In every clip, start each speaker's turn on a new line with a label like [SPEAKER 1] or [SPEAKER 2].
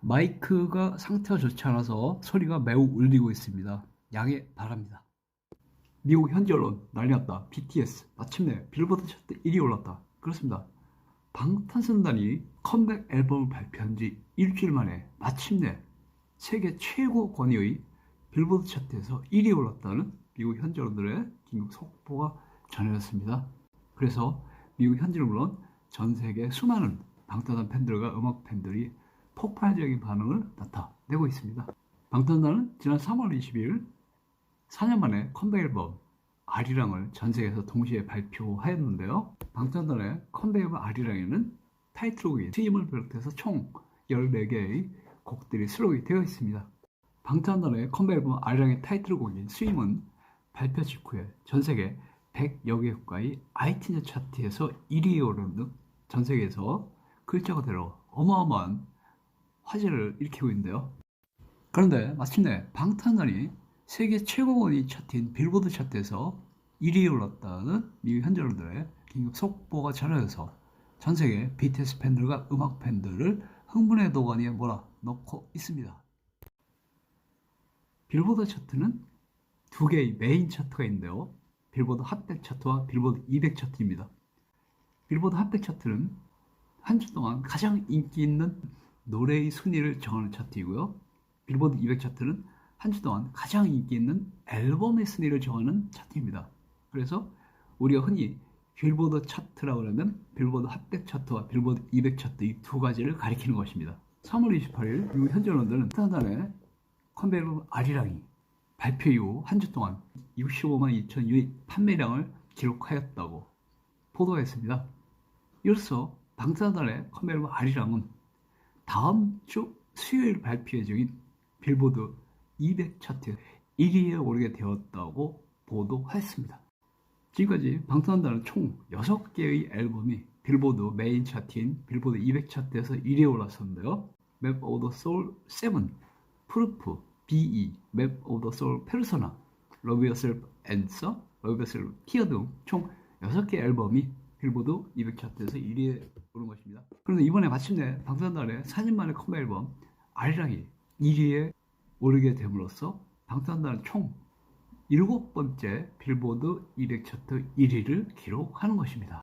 [SPEAKER 1] 마이크가 상태가 좋지 않아서 소리가 매우 울리고 있습니다. 양해 바랍니다. 미국 현지 언론 난리 났다. BTS 마침내 빌보드 차트 1위 올랐다. 그렇습니다. 방탄소년단이 컴백 앨범을 발표한 지 일주일 만에 마침내 세계 최고 권위의 빌보드 차트에서 1위에 올랐다는 미국 현지 언론들의 긴급 속보가 전해졌습니다. 그래서 미국 현지는 물론 전 세계 수많은 방탄소년단 팬들과 음악 팬들이 폭발적인 반응을 나타내고 있습니다. 방탄소년단은 지난 3월 20일 4년 만에 컴백 앨범 아리랑을 전 세계에서 동시에 발표하였는데요. 방탄소년단의 컴백 앨범 아리랑에는 타이틀곡인 스윙을 비롯해서 총 14개의 곡들이 수록이 되어 있습니다. 방탄소년단의 컴백 앨범 아리랑의 타이틀곡인 스윙은 발표 직후에 전 세계 100여 개 국가의 아이튠즈 차트에서 1위에 오르는 등 전 세계에서 글자 그대로 어마어마한 화제를 일으키고 있는데요. 그런데 마침내 방탄소년단이 세계 최고권위 차트인 빌보드 차트에서 1위에 올랐다는 미국 현지 언론들의 긴급 속보가 전해져서 전 세계 BTS 팬들과 음악 팬들을 흥분의 도가니에 몰아넣고 있습니다. 빌보드 차트는 두 개의 메인 차트가 있는데요. 빌보드 핫100 차트와 빌보드 200 차트입니다. 빌보드 핫100 차트는 한 주 동안 가장 인기 있는 노래의 순위를 정하는 차트이고요. 빌보드 200 차트는 한 주 동안 가장 인기 있는 앨범의 순위를 정하는 차트입니다. 그래서 우리가 흔히 빌보드 차트라고 하면 빌보드 핫100 차트와 빌보드 200 차트 이 두 가지를 가리키는 것입니다. 3월 28일 미국 현지 언론들은 방탄소년단의 컴백 앨범 아리랑이 발표 이후 한 주 동안 65만 2천 유닛 판매량을 기록하였다고 보도했습니다. 이로써 방탄소년단의 컴백 앨범 아리랑은 다음 주 수요일 발표 예정인 빌보드 200 차트 1위에 오르게 되었다고 보도했습니다. 지금까지 방탄소년단은 총 6개의 앨범이 빌보드 메인 차트인 빌보드 200 차트에서 1위에 올랐었는데요. Map of the Soul 7, Proof, BE, Map of the Soul Persona, Love Yourself Answer, Love Yourself Tear 등 총 6개 앨범이 빌보드 200 차트에서 1위에 오른 것입니다. 그런데 이번에 마침내 방탄소년단의 4년 만의 컴백 앨범 아리랑이 1위에 오르게 됨으로써 방탄소년단은 총 7번째 빌보드 200 차트 1위를 기록하는 것입니다.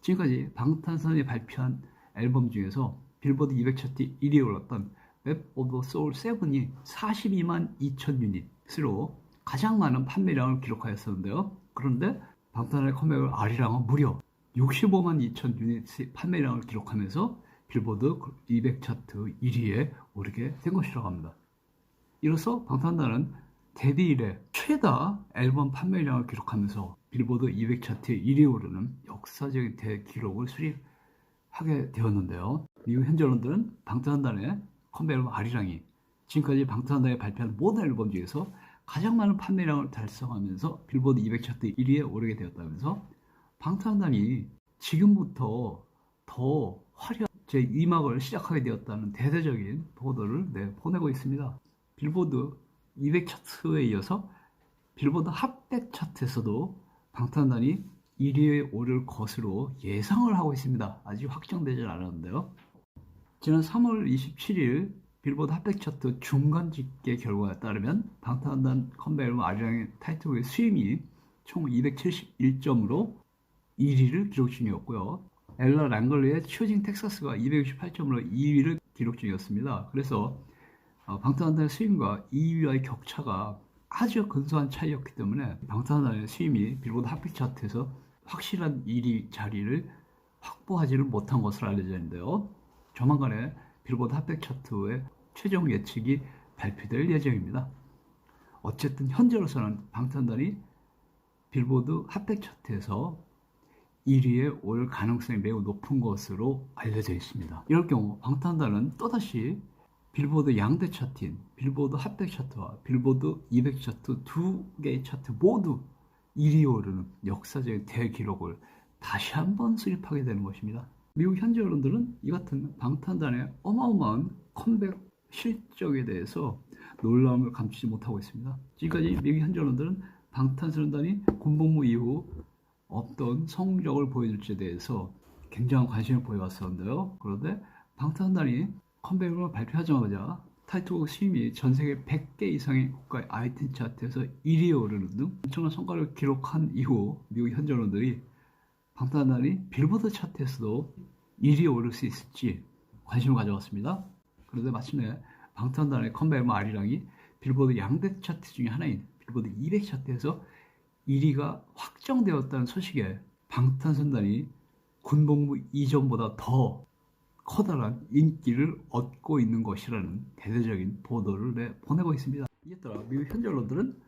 [SPEAKER 1] 지금까지 방탄소년단이 발표한 앨범 중에서 빌보드 200 차트 1위에 올랐던 Map of the Soul 7이 42만 2천 유닛으로 가장 많은 판매량을 기록하였었는데요. 그런데 방탄소년단의 컴백을 아리랑은 무려 65만 2천 유닛 판매량을 기록하면서 빌보드 200 차트 1위에 오르게 된 것이라고 합니다. 이로써 방탄소년단은 데뷔 이래 최다 앨범 판매량을 기록하면서 빌보드 200 차트 1위에 오르는 역사적인 대기록을 수립하게 되었는데요. 미국 현지 언론들은 방탄소년단의 컴백 앨범 아리랑이 지금까지 방탄소년단이 발표한 모든 앨범 중에서 가장 많은 판매량을 달성하면서 빌보드 200 차트 1위에 오르게 되었다면서 방탄소년단이 지금부터 더 화려한 제2막을 시작하게 되었다는 대대적인 보도를 보내고 있습니다. 빌보드 200 차트에 이어서 빌보드 핫100 차트에서도 방탄소년단이 1위에 오를 것으로 예상을 하고 있습니다. 아직 확정되지 않았는데요. 지난 3월 27일 빌보드 핫100 차트 중간 집계 결과에 따르면 방탄소년단 컴백 앨범 아리랑의 타이틀곡의 수임이 총 271점으로 1위를 기록 중이었고요. 엘라 랑글리의 슈팅 텍사스가 268점으로 2위를 기록 중이었습니다. 그래서 방탄소년단의 수임과 2위와의 격차가 아주 근소한 차이였기 때문에 방탄소년단의 수임이 빌보드 핫100 차트에서 확실한 1위 자리를 확보하지를 못한 것으로 알려져 있는데요. 조만간에 빌보드 핫100 차트의 최종 예측이 발표될 예정입니다. 어쨌든 현재로서는 방탄소년단이 빌보드 핫100 차트에서 1위에 올 가능성이 매우 높은 것으로 알려져 있습니다. 이럴 경우 방탄소년단은 또다시 빌보드 양대 차트인 빌보드 핫100 차트와 빌보드 200 차트 두 개의 차트 모두 1위에 오르는 역사적인 대기록을 다시 한번 수립하게 되는 것입니다. 미국 현지 언론들은 이 같은 방탄소년단의 어마어마한 컴백 실적에 대해서 놀라움을 감추지 못하고 있습니다. 지금까지 미국 현지 언론들은 방탄소년단이 군복무 이후 어떤 성적을 보여줄지에 대해서 굉장한 관심을 보여왔었는데요. 그런데 방탄소년단이 컴백을 발표하자마자 타이틀곡 수입이 전 세계 100개 이상의 국가의 아이튠 차트에서 1위에 오르는 등 엄청난 성과를 기록한 이후 미국 현지 언론들이 방탄소년단이 빌보드 차트에서도 1위에 오를 수 있을지 관심을 가져왔습니다. 그런데 마침내 방탄소년단의 컴백 앨범 아리랑이 빌보드 양대 차트 중에 하나인 빌보드 200 차트에서 1위가 확정되었다는 소식에 방탄소년단이 군복무 이전보다 더 커다란 인기를 얻고 있는 것이라는 대대적인 보도를 보내고 있습니다. 이에 따라 미국 현지 언론들은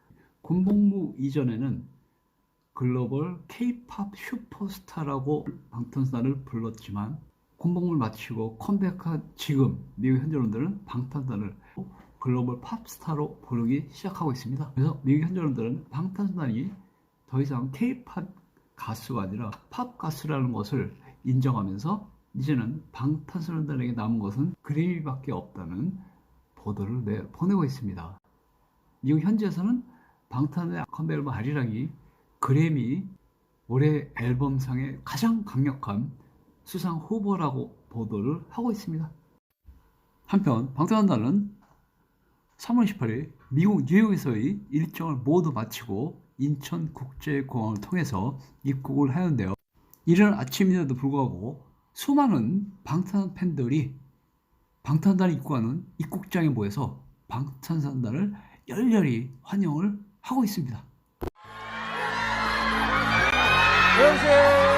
[SPEAKER 1] 군복무 이전에는 글로벌 K-팝 슈퍼스타라고 방탄소년단을 불렀지만 군복무를 마치고 컴백한 지금 미국 현지 언론들은 방탄소년단을 글로벌 팝스타로 부르기 시작하고 있습니다. 그래서 미국 현지 언론들은 방탄소년단이 더 이상 K-팝 가수가 아니라 팝 가수라는 것을 인정하면서 이제는 방탄소년단에게 남은 것은 그래미밖에 없다는 보도를 보내고 있습니다. 미국 현지에서는 방탄의 컴백 앨범 아리랑이 그래미 올해 앨범상의 가장 강력한 수상 후보라고 보도를 하고 있습니다. 한편 방탄소년단은 3월 28일 미국 뉴욕에서의 일정을 모두 마치고 인천국제공항을 통해서 입국을 하였는데요. 이른 아침인데도 불구하고 수많은 방탄 팬들이 방탄소년단이 입국하는 입국장에 모여서 방탄소년단을 열렬히 환영을 하고 있습니다.
[SPEAKER 2] 안녕하세요.